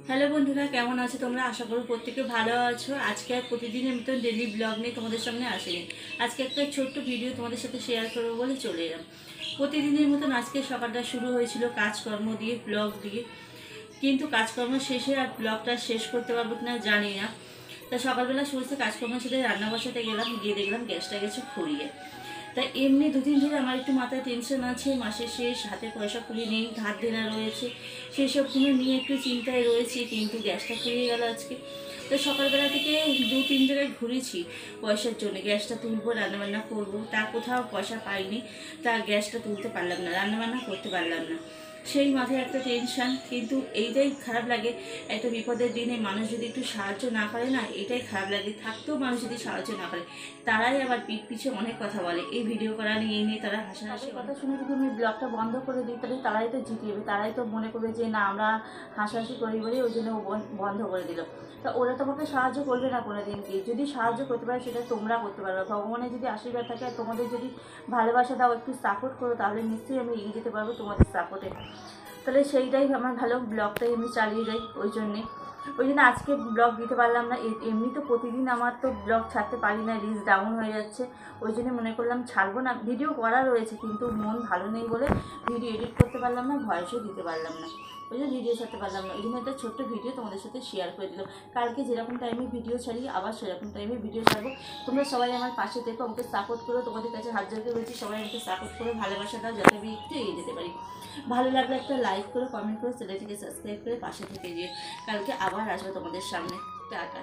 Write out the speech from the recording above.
Hello বন্ধুরা, কেমন আছো তোমরা? আশা করি প্রত্যেকে ভালো আছো। আজকে আর প্রতিদিনের মতন ডেলি ব্লগ নিয়ে তোমাদের সামনে আসিনি। আজকে একটা ছোট্ট ভিডিও তোমাদের সাথে শেয়ার করবো বলে চলে এলাম। প্রতিদিনের মতন আজকে সকালটা শুরু হয়েছিল কাজকর্ম দিয়ে, ব্লগ দিয়ে, কিন্তু কাজকর্ম শেষে আর ব্লগটা শেষ করতে পারবো কিনা জানি না। তা সকালবেলা শুরুতে কাজকর্ম সাথে রান্না বসাতে গেলাম, গিয়ে দেখলাম গ্যাসটা গেছে ফুরিয়ে। তাই এমনি দুদিন ধরে আমার একটু মাথায় টেনশন আছে, মাসের শেষ, হাতে পয়সা কড়ি নেই, ধার দেনা রয়েছে, সেই সবগুলো নিয়ে একটু চিন্তায় রয়েছি। কিন্তু গ্যাসটা ফুরিয়ে গেল আজকে। তো সকালবেলা থেকে 2-3 জায়গায় ঘুরেছি পয়সার জন্য, গ্যাসটা তুলবো, রান্নাবান্না করবো, তা কোথাও পয়সা পাইনি। তা গ্যাসটা তুলতে পারলাম না, রান্নাবান্না করতে পারলাম না, সেই মাথায় একটা টেনশান। কিন্তু এইটাই খারাপ লাগে, একটা বিপদের দিনে মানুষ যদি একটু সাহায্য না করে না, এটাই খারাপ লাগে। থাকতেও মানুষ যদি সাহায্য না করে, তারাই আবার পিঠ পিছে অনেক কথা বলে, এই ভিডিও করা নিয়ে এই নিয়ে তারা হাসাহাসি কথা শুনে যদি আমি ব্লগটা বন্ধ করে দিই, তাহলে তারাই তো জিতিয়ে, তারাই তো মনে করবে যে না আমরা হাসাহাসি করি বলে ওই জন্য বন্ধ করে দিল। তা ওরা তোমাকে সাহায্য করবে না কোনো দিন। কি যদি সাহায্য করতে পারে সেটা তোমরা করতে পারবে। ভগবানের যদি আশীর্বাদ থাকে আর তোমাদের যদি ভালোবাসা দাও, একটু সাপোর্ট করো, তাহলে নিশ্চয়ই আমি এগিয়ে যেতে পারবো তোমাদের সাপোর্টে। তাহলে সেইটাই আমার ভালো, ব্লগটাই আমি চালিয়ে যাই। ওই জন্য আজকে ব্লগ দিতে পারলাম না। এমনি তো প্রতিদিন আমার তো ব্লগ ছাড়তে পারি না, রিচ ডাউন হয়ে যাচ্ছে। ওই জন্য মনে করলাম ছাড়বো না। ভিডিও করা রয়েছে কিন্তু মন ভালো নেই বলে ভিডিও এডিট করতে পারলাম না, ভয়েসও দিতে পারলাম না, ওই জন্য ভিডিও ছাড়তে পারলাম না। ওই জন্য একটা ছোট্ট ভিডিও তোমাদের সাথে শেয়ার করে দিলাম। কালকে যেরকম টাইমে ভিডিও ছাড়ি, আবার সেরকম টাইমে ভিডিও ছাড়বো। তোমরা সবাই আমার পাশে থেকো, আমাকে সাপোর্ট করো। তোমাদের কাছে হাত জোর করে বলছি, সবাই আমাকে সাপোর্ট করো, ভালোবাসা দাও, যাতে আমি একটু এগিয়ে যেতে পারি। ভালো লাগলে একটা লাইক করো, কমেন্ট করো, চ্যানেলটিকে সাবস্ক্রাইব করে পাশে থেকে গিয়ে কালকে আবার আসবো তোমাদের সামনে। টাটা।